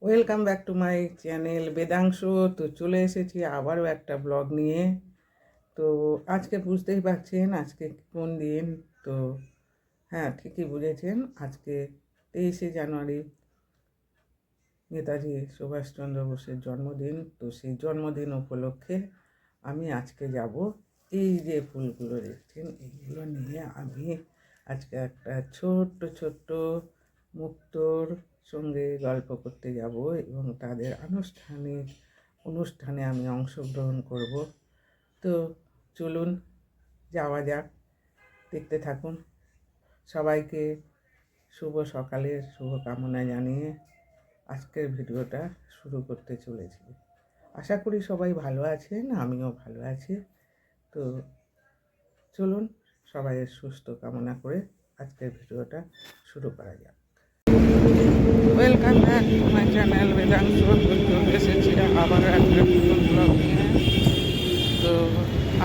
Welcome back to my channel Vedansh. তো চলে এসেছি আবারও একটা ব্লগ নিয়ে। তো আজকে বুঝতেই পারছেন আজকে কোন দিন। তো হ্যাঁ, ঠিকই বুঝেছেন, আজকে 23শে জানুয়ারি নেতাজি সুভাষচন্দ্র বোসের জন্মদিন। তো সেই জন্মদিন উপলক্ষে আমি আজকে যাব, এই যে ফুলগুলো দেখছেন এইগুলো নিয়ে আমি আজকে একটা ছোট্ট ছোট্ট মুক্তোর সঙ্গে গল্প করতে যাব এবং তাদের অনুষ্ঠানে আমি অংশগ্রহণ করব। তো চলুন যাওয়া যাক, দেখতে থাকুন। সবাইকে শুভ সকালের শুভকামনা জানিয়ে আজকের ভিডিওটা শুরু করতে চলেছি। আশা করি সবাই ভালো আছেন, আমিও ভালো আছি। তো চলুন সবাইয়ের সুস্থ কামনা করে আজকের ভিডিওটা শুরু করা যাক। Welcome back to my channel Vedansh. চলে এসেছি আবার একটা ব্লগ নিয়ে। তো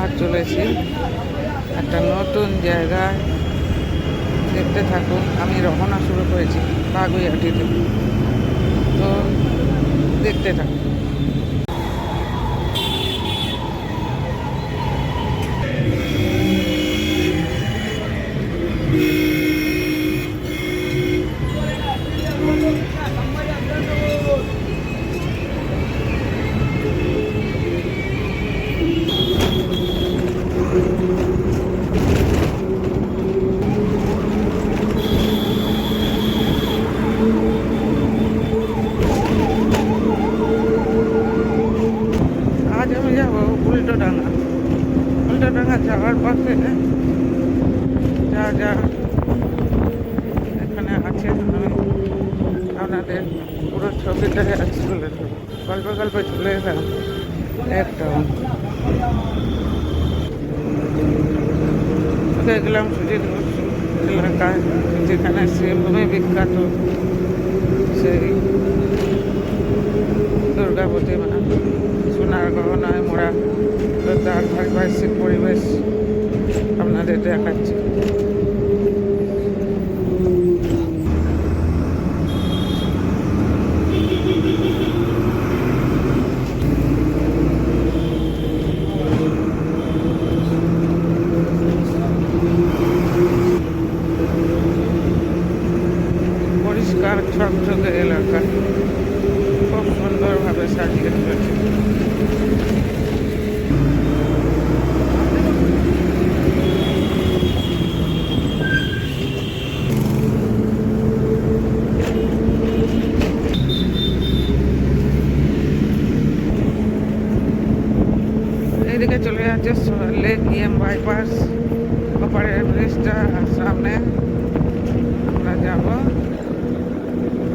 আর চলেছি একটা নতুন জায়গায়, দেখতে থাকুন। আমি রওনা শুরু করেছি বাগুইআটি থেকে, তো দেখতে থাকুন। আজ আমি যাব উল্টোডাঙা। উল্টোডাঙা যাওয়ার পথে যা যা এখানে আছে আমি আপনাদের পুরো ছবিটা আজ তুলে দেবো। গল্প চলে এলাম একদম। দেখলাম সুজিত বসু এলাকায়, যেখানে শ্রীভূমি বিখ্যাত সেই দুর্গা প্রতিমা সোনার গহনায় মোড়া। তো তার পারিপার্শ্বিক পরিবেশ আপনাদের দেখাচ্ছি। পরিষ্কার ঝকঝকে এলাকা, খুব সুন্দরভাবে সাজিয়ে তুলেছে। এইদিকে চলে যাচ্ছে লেক বাইপাস, ওপারের ব্রিজটা, আর সামনে আমরা যাব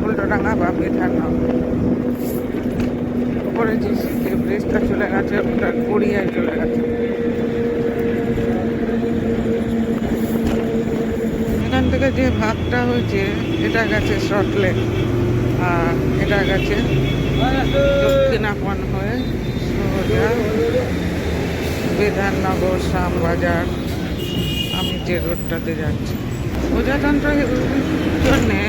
উল্টোডাঙা বা বিধাননগর। উপরে যে ব্রিজটা চলে গেছে ওটা গড়িয়ায় চলে গেছে। এখান থেকে যে ভাগটা হয়েছে এটা গেছে সল্টলেক, আর এটা গেছে দক্ষিণাপন হয়ে সোজা বিধাননগর শ্যামবাজার। আমি যে রোডটাতে যাচ্ছি প্রজাতন্ত্রের জন্যে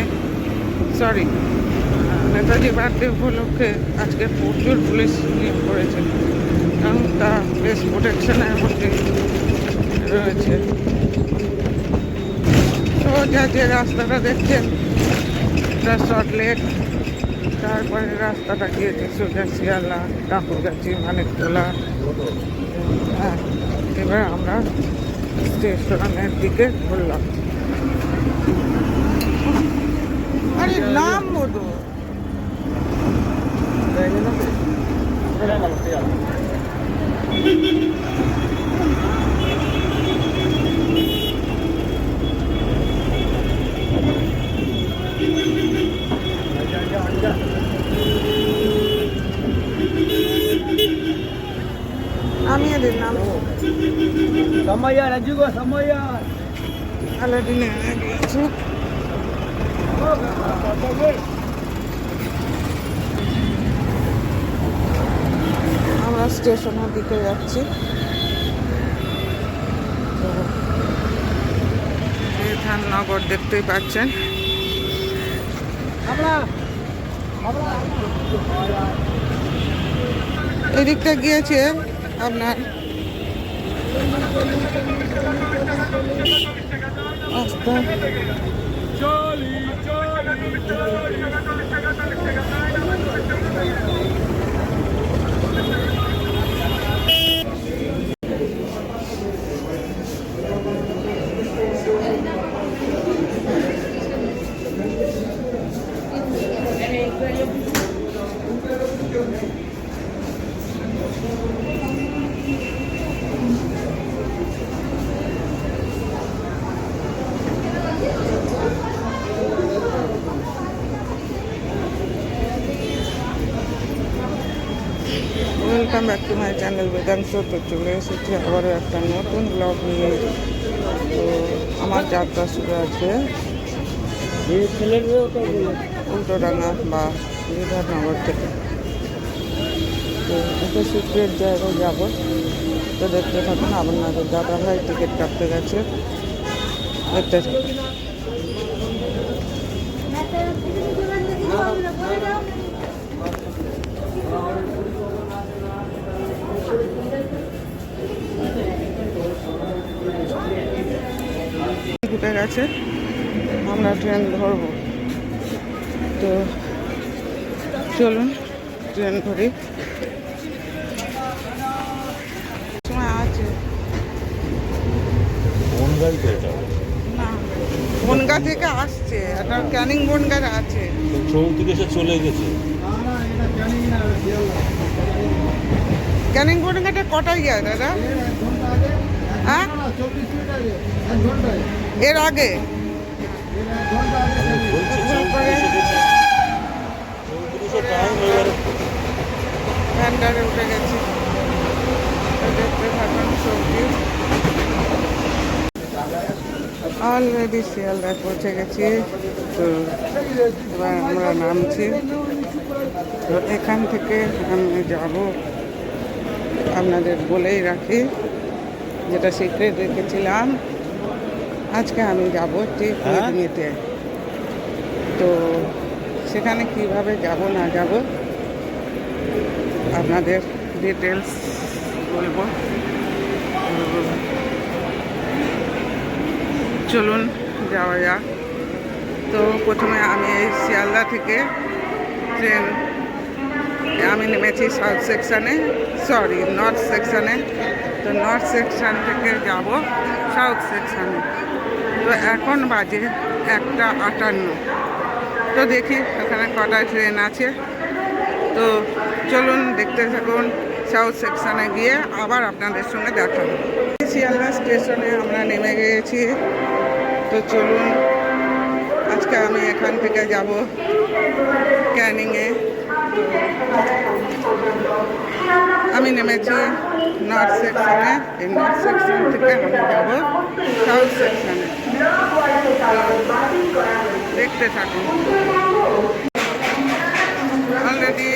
নেতাজি বার্থডে উপলক্ষে আজকে প্রচুর পুলিশ নিয়োগ করেছে, কারণ তা বেশ প্রোটেকশনের মধ্যে রয়েছে। সোজা যে রাস্তাটা দেখছেন এটা সল্টলেক, তারপরে রাস্তাটা গিয়েছে সোজা শিয়ালদা, কাকুরগাছি, মানিকতলা। হ্যাঁ, এবার আমরা স্টেশনের দিকে ঘুরলাম। আরে নাম মধু আমি এদের নাম Samaya dan juga Samaya. ভালো দিনে গিয়েছি। আমরা স্টেশনের দিকে যাচ্ছি। বিধাননগর দেখতেই পাচ্ছেন। এদিকটা গিয়েছে আপনার রাস্তা। Welcome back to my channel Vedansh. তো চলে এসেছি আবারও একটা নতুন ব্লগ নিয়ে। তো আমার যাত্রা শুরু আছে উল্টোডাঙ্গা বা বিধাননগর থেকে। তো একটা সিক্রেট জায়গায় যাবো, তো দেখতে থাকুন। আপনাদের দাদা ভাই টিকিট কাটতে গেছে, দেখতে থাকুন। ঢুকে গেছে, আমরা ট্রেন ধরবো। তো চলুন ট্রেন ধরি। সময় আছে না, বনগা থেকে আসছে, একটা ক্যানিং বনগার আছে। চৌত্রিশে এসে চলে গেছে। ক্যানিং বনগাটা কটায় যায় দাদা? হ্যাঁ, এর আগে ভ্যানগাড়ি উঠে গেছে। দেখতে থাকুন সবজি। অলরেডি শিয়ালদা পৌঁছে গেছি। তো এবার আমরা নামছি। তো এখান থেকে আমি যাব, আপনাদের বলেই রাখি, যেটা সিক্রেট রেখেছিলাম, আজকে আমি যাব ঠিক নিতে। তো সেখানে কিভাবে যাব না যাব আপনাদের ডিটেলস বলবো। চলুন যাওয়া যাক। তো প্রথমে আমি এই শিয়ালদা থেকে ট্রেন আমি নেমেছি সাউথ সেকশানে, সরি নর্থ সেকশানে। তো নর্থ সেকশান থেকে যাব সাউথ সেকশানে। তো এখন বাজে 1:58। তো দেখি এখানে কটা ট্রেন আছে। তো চলুন দেখতে থাকুন। সাউথ সেকশানে গিয়ে আবার আপনাদের সঙ্গে দেখা হবে। শিয়ালদা স্টেশনে আমরা নেমে গিয়েছি। তো চলুন, আজকে আমি এখান থেকে যাব ক্যানিংয়ে। আমি নেমেছি নর্থ সেকশনে। এই নর্থ সেকশন থেকে আমি যাব সাউথ সেকশনে। দেখতে থাকুন। অলরেডি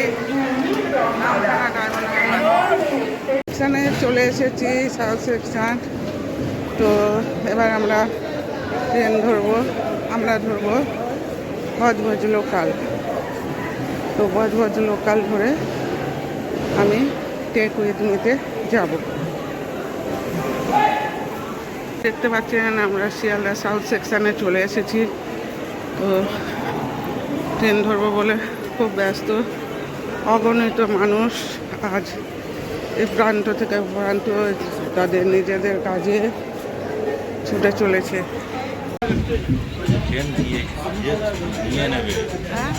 সেকশনে চলে এসেছি, সাউথ সেকশন। তো এবার আমরা ট্রেন ধরবো। আমরা ধরবো বজবজ লোকাল। তো বজবজ লোকাল ধরে আমি টেক উইথ মিতে যাব। দেখতে পাচ্ছেন আমরা শিয়ালদা সাউথ সেকশানে চলে এসেছি। তো ট্রেন ধরবো বলে খুব ব্যস্ত, অগণিত মানুষ আজ এই প্রান্ত থেকে প্রান্ত তাদের নিজেদের কাজে ছুটে চলেছে। হ্যাঁ,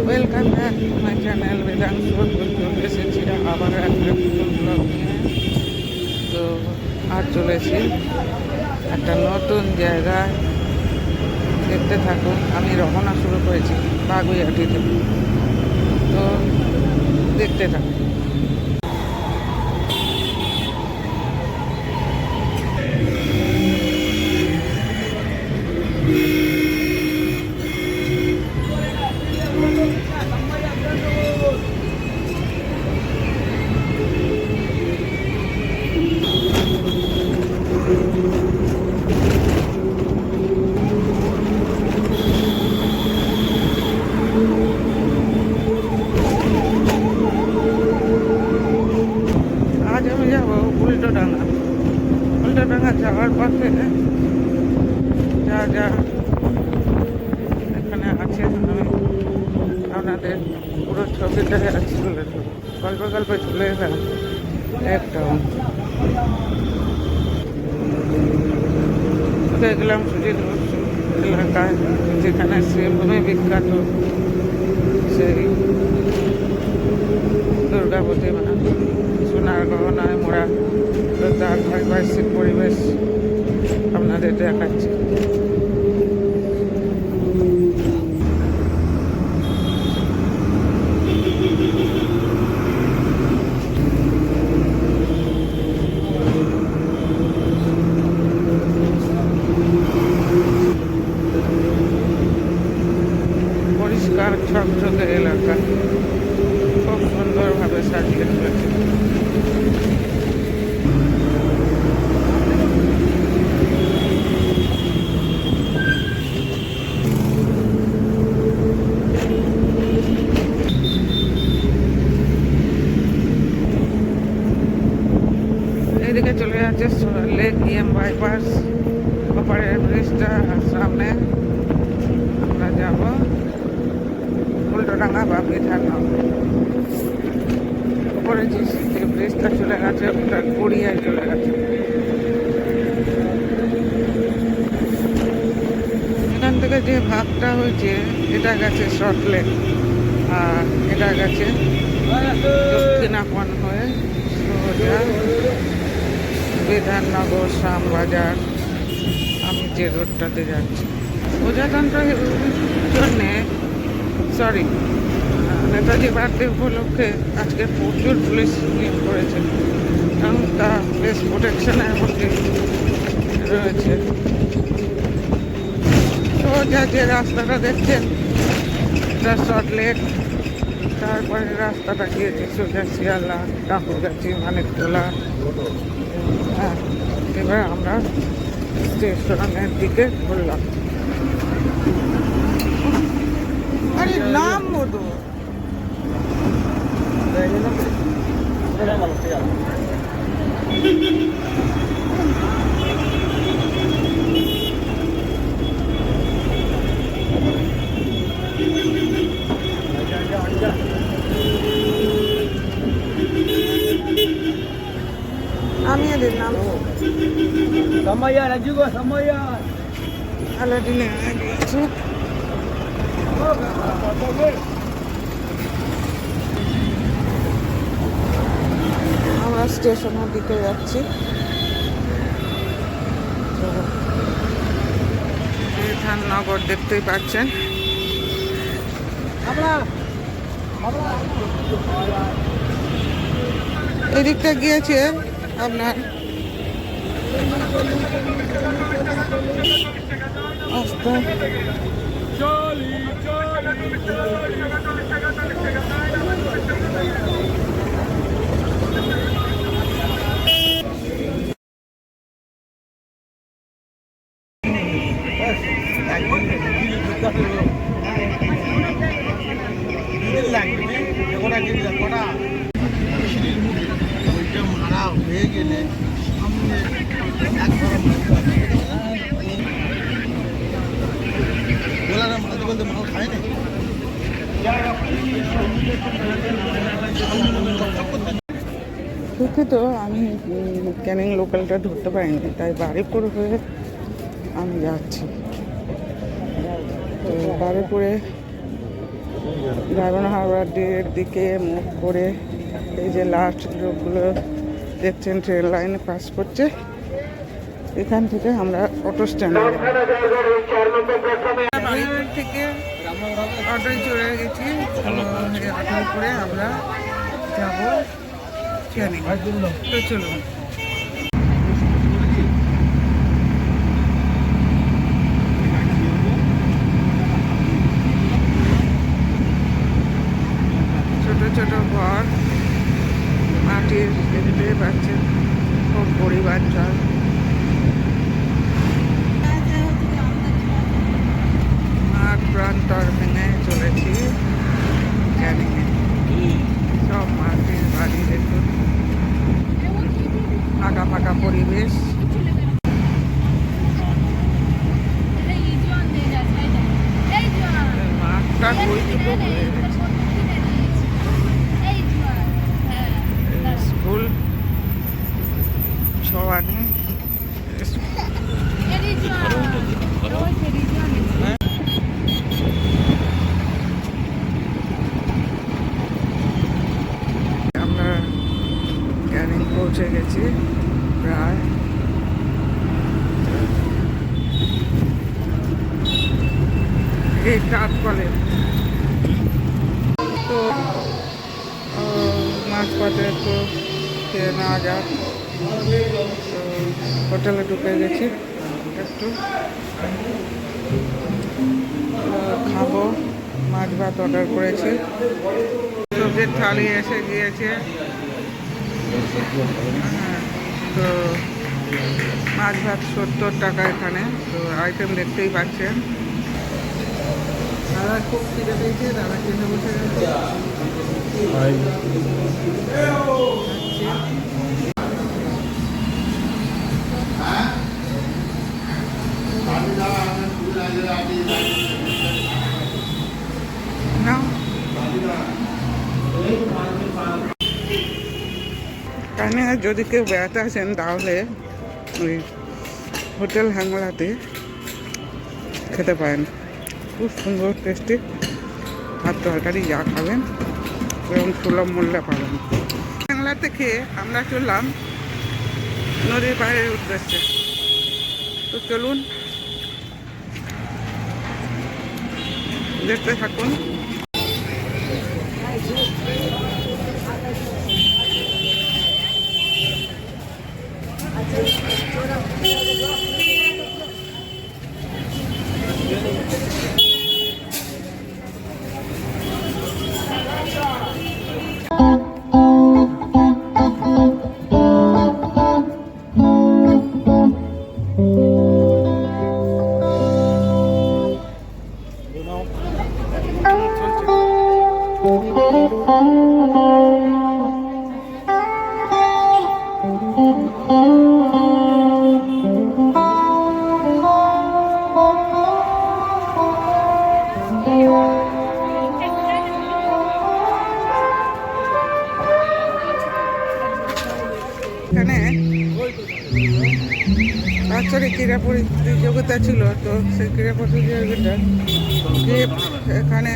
welcome back to my channel Vedansh. চলে এসেছি আবার একটা ব্লগ নিয়ে। তো আর চলেছি একটা নতুন জায়গায়, দেখতে থাকুন। আমি রওনা শুরু করেছি বাগুইআটি থেকে। তো দেখতে থাকুন। উল্টোডাঙ্গা যাওয়ার পথে যা যা এখানে আছে আমি আপনাদের পুরো ছবিটা আছে তুলে ধরবো। গল্পে চলে এলাম একদম দেখলাম সুজিত বসু এলাকায়, যেখানে শ্রীভূমি বিখ্যাত সেই দুর্গা প্রতিমা সোনার গহনায় মোড়া, তো তার পারিপার্শ্বিক পরিবেশ আপনাদের দেখাচ্ছি। পরিষ্কার ঝকঝকে এলাকা, খুব সুন্দরভাবে সাজিয়ে তুলেছে। এদিকে চলে যাচ্ছে লেক বাইপাস, ওপারের ব্রিজটা সামনে। আমরা যাব উল্টোডাঙ্গা বা বিধাননগর। উপরে যে ব্রিজটা চলে গেছে ওটা গড়িয়ায় চলে গেছে। এখান থেকে যে ভাগটা হয়েছে এটা গেছে সল্টলেক, আর এটা গেছে দক্ষিণাপন হয়ে সোজা বিধাননগর শ্যামবাজার। আমি যে রোডটাতে যাচ্ছি প্রজাতন্ত্রের জন্যে নেতাজি বার্থডে উপলক্ষে আজকে প্রচুর পুলিশ নিয়োগ করেছে, কারণ তা বেশ প্রোটেকশনের মধ্যে রয়েছে। সোজা যে রাস্তাটা দেখছেন এটা সল্টলেক, তারপরে রাস্তাটা গিয়েছে সোজা শিয়ালদা, কাকুরগাছি, মানিকতলা। হ্যাঁ, এবার আমরা স্টেশনের দিকে ঘুরলাম। আরে নাম মতো আমি এদের নাম Samaya dan juga Samaya. ভালো দিনে দিয়েছে। আমরা স্টেশনের দিকে যাচ্ছি। বিধাননগর দেখতেই পাচ্ছেন। এদিকটা গিয়েছে আপনার রাস্তা। মারা হয়ে গেলে সামনে একবার গোলারা মালতে বলতে মাল খায় না। দুঃখিত, আমি ক্যানিং লোকালটা ধরতে পারিনি, তাই বারুইপুর হয়ে আমি যাচ্ছি। তো বারুইপুরে ড্রাগন হারবারের দিকে মুখ করে এই যে লাস্ট লোকগুলো দেখছেন ট্রেন লাইনে পাস করছে, এখান থেকে আমরা অটো স্ট্যান্ডে বারুইপুর থেকে অটোয় চলে গেছি। অটোয় করে আমরা যাবো ক্যানিং। তো চলুন। ছোট ছোট ঘর মাটির, দেখতে পাচ্ছেন, খুব পরিবার চল। মাঠ প্রান্তর ভেঙে চলেছি ক্যানিংয়ে। সব মাটির বাড়ি দেখুন, ফাঁকা ফাঁকা ফাঁকা পরিবেশ। মাঠটা ওইটুকু হয়ে গেছে। স্কুল সবানে আমরা ক্যানিং পৌঁছে গেছি প্রায়। এই কাঠ বলে তো মাঝপথে একটু খেয়ে নেওয়া যাক। তো হোটেলে ঢুকে গেছি, একটু খাবো। মাছ ভাত অর্ডার করেছি, সবজির থালি এসে গিয়েছে। তো মাছ ভাত 70 টাকা এখানে। তো আইটেম দেখতেই পাচ্ছেন। দাদা খুব খিদে পেয়েছে, দাদা খেতে বসে গেছে। কানে যদি কেউ বেড়াতে আসেন তাহলে ওই হোটেল হ্যাংলাতে খেতে পারেন। খুব সুন্দর টেস্টি ভাত তরকারি যা খাবেন এবং সুলভ মূল্যে পাবেন। হ্যাংলাতে খেয়ে আমরা চললাম নদীর পাড়ের উদ্দেশ্যে। তো চলুন দেখতে থাকুন। এখানে বাচ্চাদের ক্রীড়া প্রতিযোগিতা ছিল, তো সেই ক্রীড়া প্রতিযোগিতা গিফট এখানে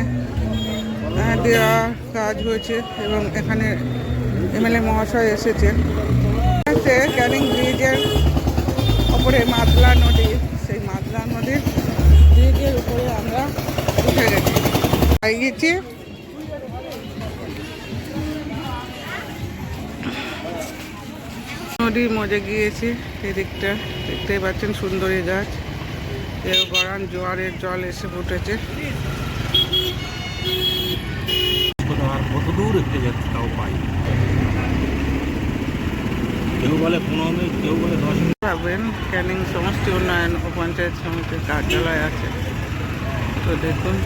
দেওয়া কাজ হয়েছে এবং এখানে এমএলএ মহাশয় এসেছেন। ক্যানিং ব্রিজের ওপরে মাতলা নদী, সেই মাতলা নদীর ব্রিজের উপরে আমরা উঠে গেছি। নদীর মধ্যে গিয়েছি। এদিকটা দেখতেই পাচ্ছেন সুন্দরী গাছ, কেউ গড়ান জোয়ারের জল এসে ফুটেছে। আর কত দূর একটু যাচ্ছে তাও পাই, কেউ বলে 15 মিনিট, কেউ বলে 10 মিনিট। ভাববেন ক্যানিং সমষ্টি উন্নয়ন ও পঞ্চায়েত সমিতির কার্যালয় আছে। তো দেখুন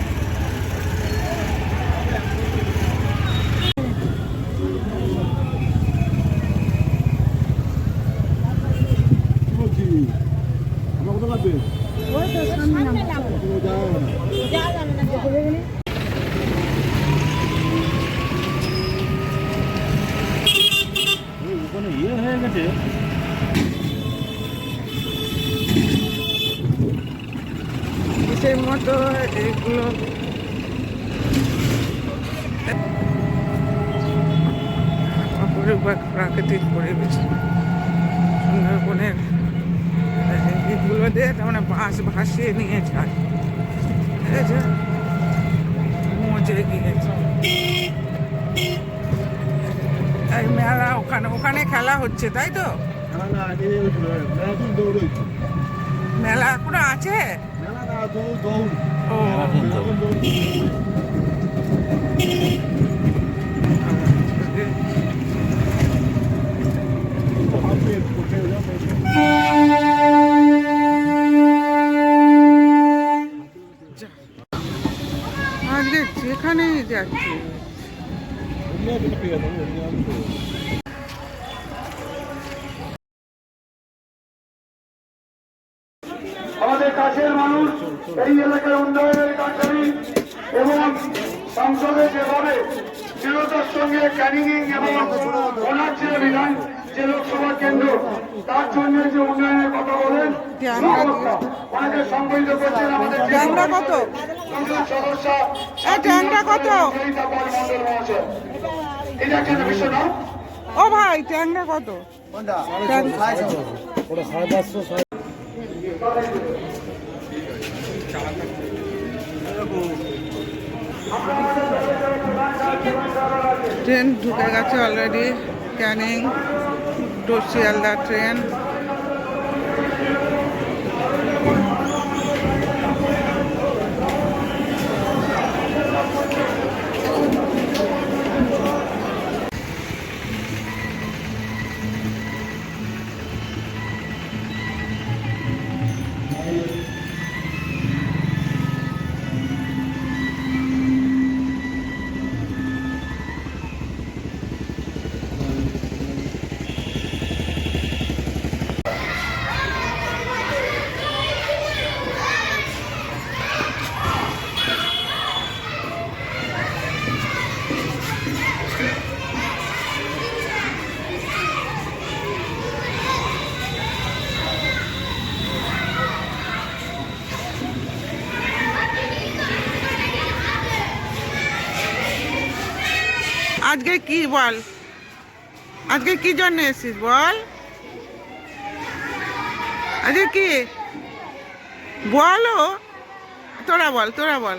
ওখানে ইয়ে হয়ে গেছে। কিসের মতো এগুলো অপরূপ প্রাকৃতিক পরিবেশ। সুন্দরবনের এগুলো দিয়ে তার বাঁশ ভাসিয়ে নিয়ে যায়, এই যে মজে গিয়েছে। এই মেলা ওখানে খেলা হচ্ছে, তাই তো? মেলা এখনো আছে? ও আজকে যেখানেই যাচ্ছি আমাদের কাছের মানুষ, এই এলাকার উন্নয়নের কাণ্ডারি এবং সংসদে যেভাবে দৃঢ়তার সঙ্গে ক্যানিং এবং ওনার যে বিধান যে লোকসভা কেন্দ্র তার জন্য যে উন্নয়নের কথা বলেন, অনেকে সংগঠিত করছেন আমাদের ট্যাংরা কত? সমস্যা ট্যাংরা কত? মন্ডল মহাশয়, এটা কেন বিষয় না? ও ভাই ট্যাংরা কত? ট্রেন ঢুকে গেছে already, Canning to Sealdah train. আজকে কি বল, আজকে কি জন্য এসেছিস বল, আজকে কি বলো, তোরা বল, তোরা বল।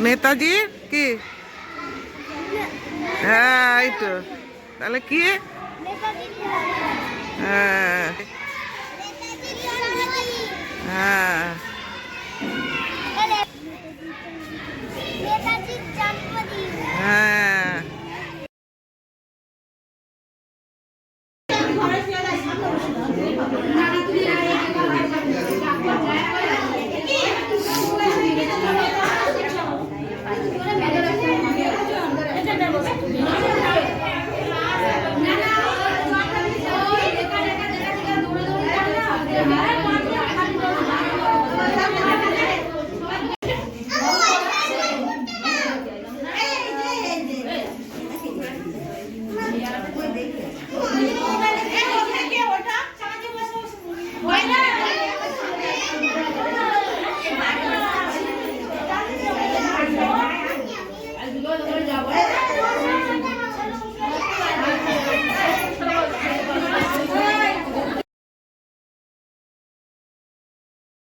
নেতাজির কি? হ্যাঁ এই তো, তাহলে কি? হ্যাঁ হ্যাঁ হ্যাঁ